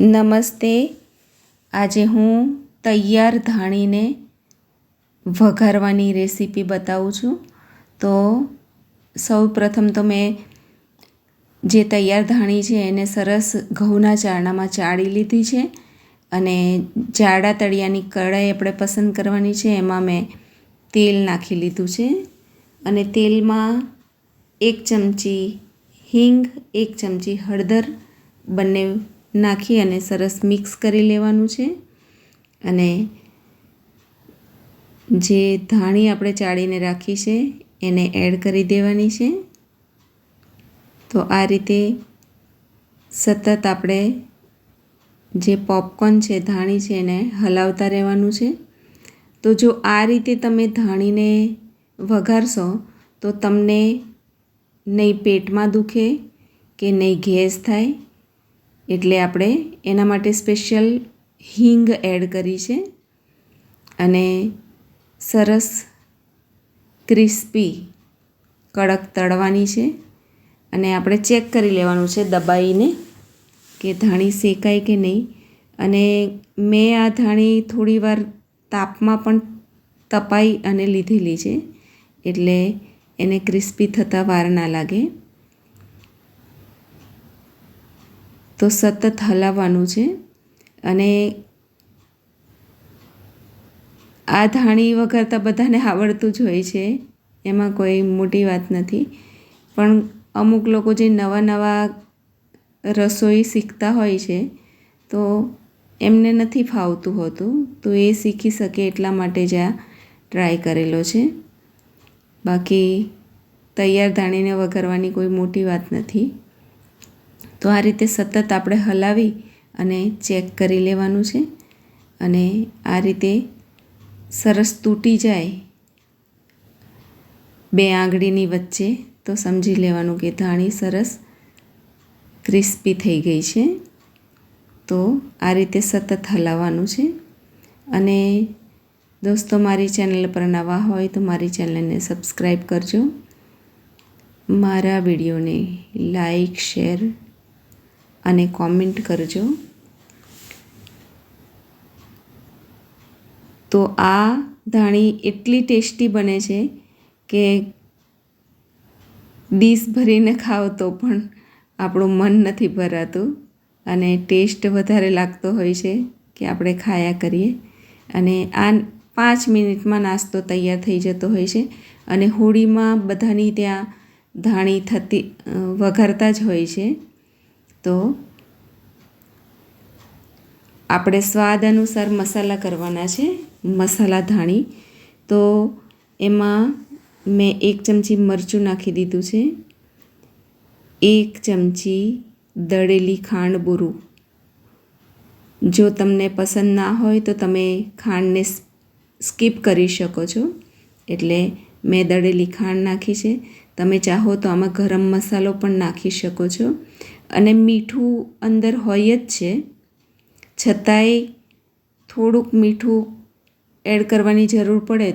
નમસ્તે. આજે હું તૈયાર ધાણીને વઘારવાની રેસીપી બતાવું છું. તો સૌ પ્રથમ તો મેં જે તૈયાર ધાણી છે એને સરસ ઘઉંના ચારણામાં ચાળી લીધી છે અને જાડા તળિયાની કઢાઈ આપણે પસંદ કરવાની છે. એમાં મેં તેલ નાખી લીધું છે અને તેલમાં 1 ચમચી હિંગ, 1 ચમચી હળદર બંને નાખી અને સરસ મિક્સ કરી લેવાનું છે. અને જે ધાણી આપણે ચાળીને રાખી છે એને એડ કરી દેવાની છે. તો આ રીતે સતત આપણે જે પોપકોર્ન છે, ધાણી છે, એને હલાવતા રહેવાનું છે. તો જો આ રીતે તમે ધાણીને વઘારશો તો તમને નહીં પેટમાં દુખે કે નહીં ગેસ થાય. એટલે આપણે એના માટે સ્પેશિયલ હિંગ એડ કરી છે અને સરસ ક્રિસ્પી કડક તળવાની છે. અને આપણે ચેક કરી લેવાનું છે દબાવીને કે ધાણી શેકાય કે નહીં. અને મેં આ ધાણી થોડીવાર તાપમાં પણ તપાઈ અને લીધેલી છે એટલે એને ક્રિસ્પી થતાં વાર ના લાગે. તો સતત હલાવવાનું છે. અને આ ધાણી વઘારતા બધાને આવડતું જ હોય છે, એમાં કોઈ મોટી વાત નથી. પણ અમુક લોકો જે નવા રસોઈ શીખતા હોય છે તો એમને નથી ફાવતું હોતું, તો એ શીખી શકે એટલા માટે જ આ ટ્રાય કરેલો છે. બાકી તૈયાર ધાણીને વઘારવાની કોઈ મોટી વાત નથી. તો આ રીતે સતત આપણે હલાવી અને ચેક કરી લેવાનું છે. અને આ રીતે સરસ તૂટી જાય 2 આંગળીની વચ્ચે તો સમજી લેવાનું કે ધાણી સરસ ક્રિસ્પી થઈ ગઈ છે. તો આ રીતે સતત હલાવવાનું છે. અને દોસ્તો, મારી ચેનલ પર નવા હોય તો મારી ચેનલને સબસ્ક્રાઈબ કરજો. મારા વિડીયોને લાઈક, શેર અને કોમેન્ટ કરજો. તો આ ધાણી એટલી ટેસ્ટી બને છે કે ડીશ ભરીને ખાઓ તો પણ આપણું મન નથી ભરાતું અને ટેસ્ટ વધારે લાગતો હોય છે કે આપણે ખાયા કરીએ. અને આ 5 મિનિટમાં નાસ્તો તૈયાર થઈ જતો હોય છે. અને હોળીમાં બધાની ત્યાં ધાણી વઘારતા જ હોય છે. તો આપણે સ્વાદ અનુસાર મસાલા કરવાના છે. મસાલા ધાણી તો એમાં મેં 1 ચમચી મરચું નાખી દીધું છે, 1 ચમચી દળેલી ખાંડ બુરું. જો તમને પસંદ ના હોય તો તમે ખાંડને સ્કીપ કરી શકો છો. એટલે મેં દળેલી ખાંડ નાખી છે. તમે ચાહો તો આમાં ગરમ મસાલો પણ નાખી શકો છો. અને મીઠું અંદર હોય જ છે, છતાંય થોડુંક મીઠું એડ કરવાની જરૂર પડે